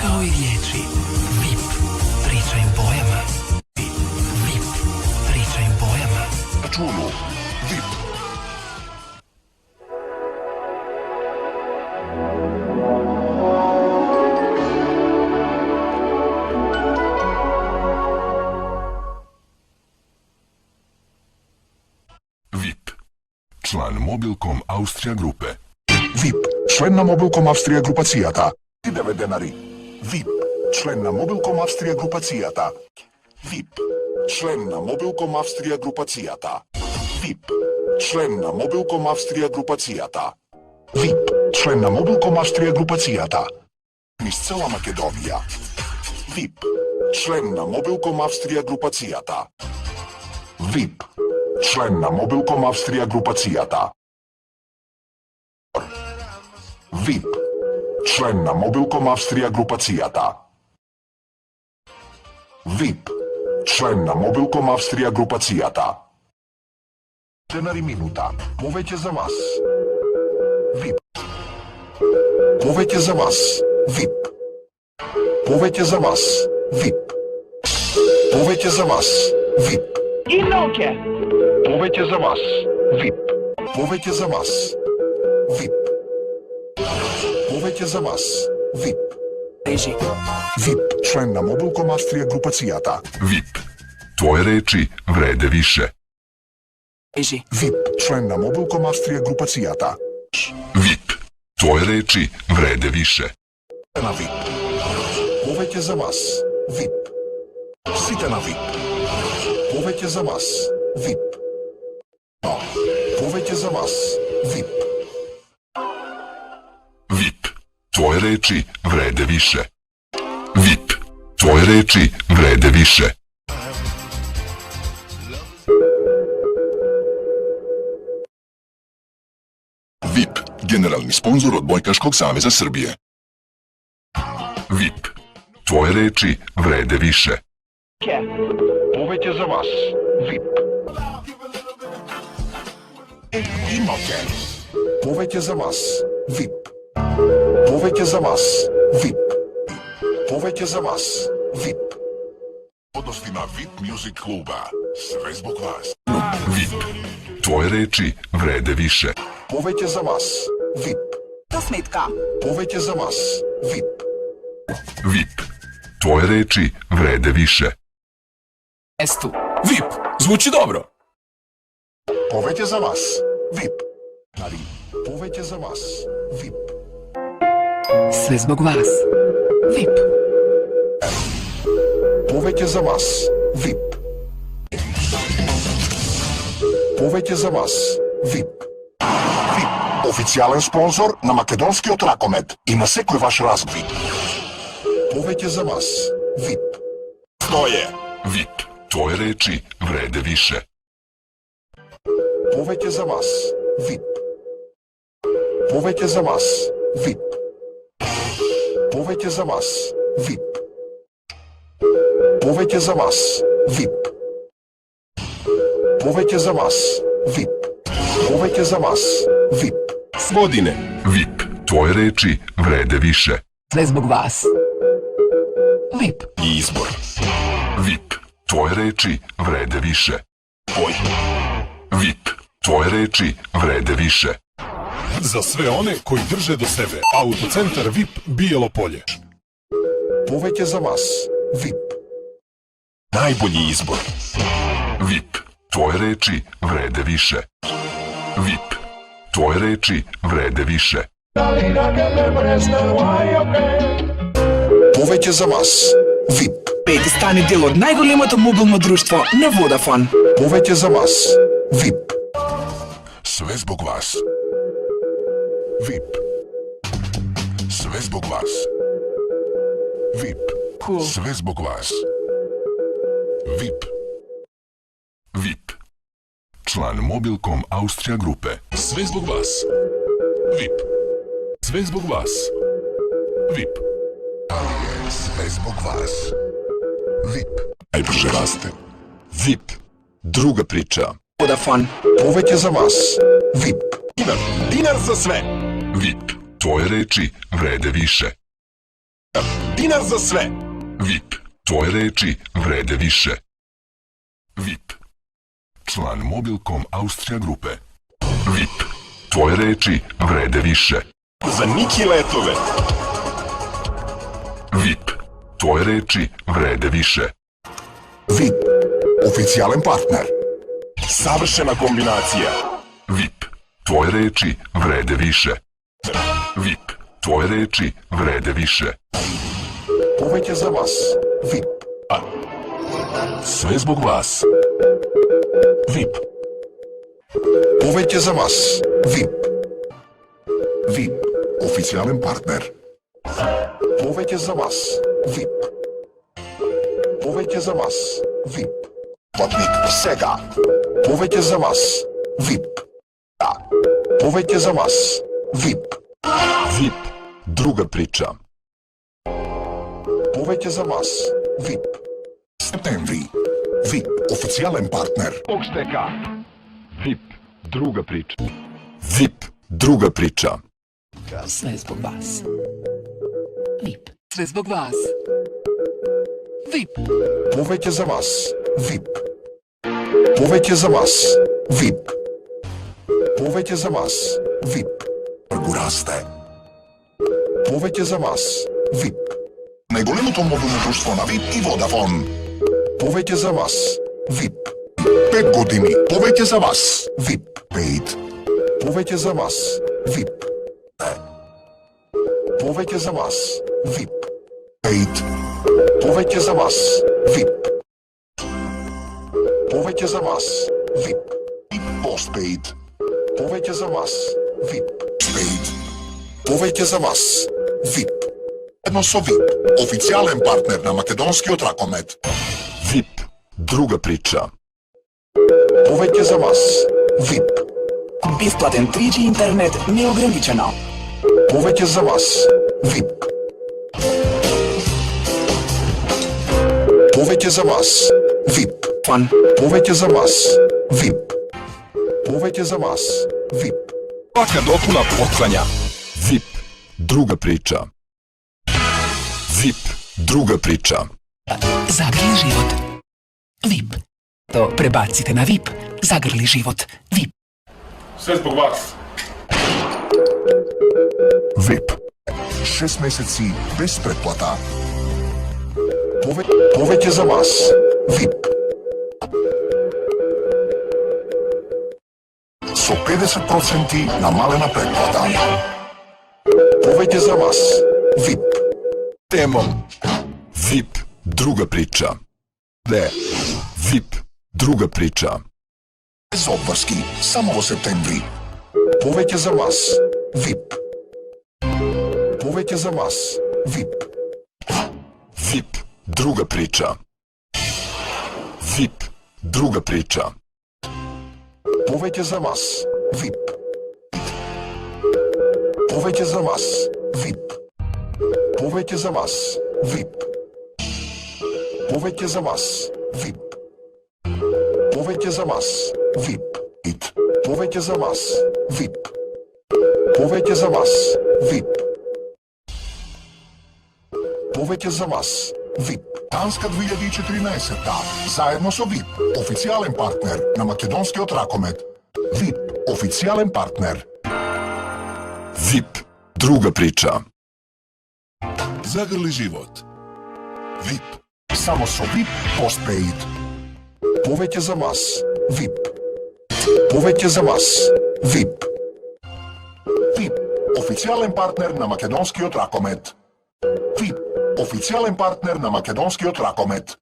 Kao i riječi VIP pričaju bojama. VIP pričaju bojama. Računu VIP. VIP. Член Mobilcom Austrija grupe. VIP. Член на Mobilcom Австрија групацијата. 9 денари. VIP. Член на Mobilcom Австрија групацијата. VIP. Член на Mobilcom Австрија групацијата. VIP. Член на Mobilcom Австрија групацијата. VIP. Член на Mobilcom Австрија групацијата. Низ цела Македонија. VIP. Член на Mobilcom Австрија групацијата. VIP. Член на Mobilcom Австрија групацијата. VIP. Член на Mobilcom Австрија групацијата. VIP. Член на Mobilcom Австрија групацијата. Денари минута. Повеќе за вас. VIP. Повеќе за вас. VIP. Повеќе за вас. VIP. Повеќе за вас. VIP. Иноке. Повеќе за вас. VIP. Повеќе за вас. VIP. Повеќе за вас. VIP. Режи. VIP. Член на Mobilcom Австрија групацијата. VIP. Tvoje reči vrede više. Режи. VIP. Член на Mobilcom Австрија групацијата. VIP. Tvoje reči vrede više. На VIP. Повеќе за вас. VIP. Сите на VIP. Повеќе за вас. VIP. Повеќе за вас. VIP. VIP. Tvoje reči vrede više. VIP. Tvoje reči vrede više. VIP. Генерални спонзор од Бојкашког савеза Србије. VIP. Tvoje reči vrede više. Повеќе за вас. VIP. Иноке. Повеќе за вас. VIP. Повеќе за вас. VIP. Повеќе за вас. VIP. Подности на VIP Music клуба. Све због вас. VIP. Tvoje reči vrede više. Повеќе за вас. VIP. Косметка. Повеќе за вас. VIP. VIP. Tvoje reči vrede više. Estu. VIP, звучи добро. Повеќе за вас. VIP. Нари. Повеќе за вас. VIP. Sve zbog vas. VIP. Повеќе за вас. VIP. Повеќе за вас. VIP. VIP. Официјален спонзор на македонскиот ракомет и на секој ваш развој. Повеќе за вас. VIP. Stoje. VIP. Tvoje reči vrede više. Повеќе за вас. VIP. Повеќе за вас. VIP. Повеќе за вас. VIP. Повеќе за вас. VIP. Повеќе за вас. VIP. Повеќе за вас. VIP. Сводине. VIP. Tvoje reči vrede više. Sve zbog vas. VIP. Избор. VIP. Tvoje reči vrede više. Ой. VIP. Tvoje reči vrede više. За све one кои држе до себе. Аутоцентар VIP Бијело полје. Повеќе за вас. VIP. Најбољи избор. VIP. Tvoje reči vrede više. VIP. Tvoje reči vrede više. Повеќе за вас. VIP. Пети стани дел од најголемото мобилно друштво на Водафон. Повеќе за вас. VIP. Све због вас. VIP. Све због вас. VIP. Све због вас. VIP. VIP. Член Mobilcom Austrija grupe. Све због вас. VIP. Све због вас. VIP. Све због вас. VIP. Најбрже расте. VIP. Друга прича. Водафон. Повеќе за вас. VIP. Динар за све. VIP. Tvoje reči vrede više. Dinar za sve. VIP. Tvoje reči vrede više. VIP. Član Mobilcom Austrija grupe. VIP. Tvoje reči vrede više. Za Niki letove. VIP. Tvoje reči vrede više. VIP. Oficijalan partner. Savršena kombinacija. VIP. Tvoje reči vrede više. VIP. Tvoje reči vrede više. Повеќе за вас. VIP. Sve zbog vas. VIP. Повеќе за вас. VIP. VIP. Официјален партнер. Повеќе за вас. VIP. Повеќе за вас. VIP. Патник сега. Повеќе за вас. VIP. Повеќе за вас. VIP. VIP. Druga priča. Повеќе за вас. VIP. Септември. VIP. Официјален партнер. Okšteka. VIP. Druga priča. VIP. Druga priča. Sve zbog vas. VIP. Sve zbog vas. VIP. Повеќе за вас. VIP. Повеќе за вас. VIP. Повеќе за вас. VIP. Го расте. Повеќе за вас. VIP. Најголемото мобилно друштво на VIP и Водафон. Повеќе за вас. VIP. 5 години. Повеќе за вас. VIP. Paid. Повеќе за вас. VIP. Повеќе за вас. VIP. Paid. Повеќе за вас. VIP. Повеќе за вас. VIP. Postpaid. Повеќе за вас. VIP. Paid. Повеќе за вас. VIP. Едно со VIP. Официјален партнер на македонскиот ракомет. VIP. Druga priča. Повеќе за вас. VIP. Бесплатен 3G интернет неограничено. Повеќе за вас. VIP. Повеќе за вас. VIP. Фон. Повеќе за вас. VIP. Повеќе за вас. VIP. Svaka dopuna poklanja. VIP. Druga priča. VIP. Druga priča. Zagrli život. VIP. To prebacite na VIP. Zagrli život. VIP. Sve zbog vas. VIP. 6 месеци без претплата. Повеќе за вас. VIP. Со 50% намалена претплата. Повеќе за вас. VIP. Temom. VIP. Druga priča. De. VIP. Druga priča. Без обврски, само во септември. Повеќе за вас. VIP. Повеќе за вас. VIP. VIP. Druga priča. VIP. Druga priča. Повеќе за вас. VIP. Повеќе за вас. VIP. Повеќе за вас. VIP. Повеќе за вас. VIP. Повеќе за вас. VIP. Повеќе за вас. VIP. Повеќе за вас. VIP. Повеќе за вас. VIP. Танска 2014-та. Заедно со VIP. Официјален партнер на македонскиот ракомет. VIP. Официјален партнер. VIP. Druga priča. Zagrli život. VIP. Само со VIP Postpaid. Повеќе за вас. VIP. Повеќе за вас. VIP. VIP. Официјален партнер на македонскиот ракомет. VIP. Официјален партнер на македонскиот ракомет.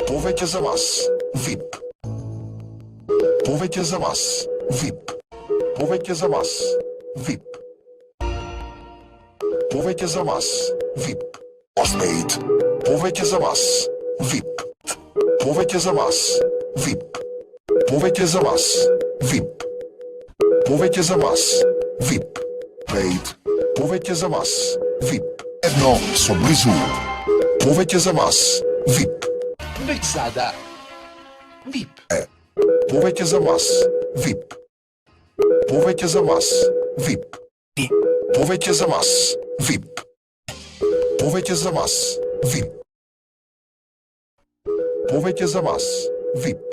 Повеќе за вас. VIP. Повеќе за вас. VIP. Повеќе за вас. VIP. Повеќе за вас. VIP. Postpaid. Повеќе за вас. VIP. Повеќе за вас. VIP. Повеќе за вас. VIP. Повеќе за вас. VIP. Paid. Повеќе за вас. VIP. Едно со близу. Повеќе за вас. VIP. Već sada. VIP. Повеќе за вас. VIP. Повеќе за вас. VIP. Повеќе за вас. VIP. Повеќе за вас. VIP. Повеќе за вас. VIP.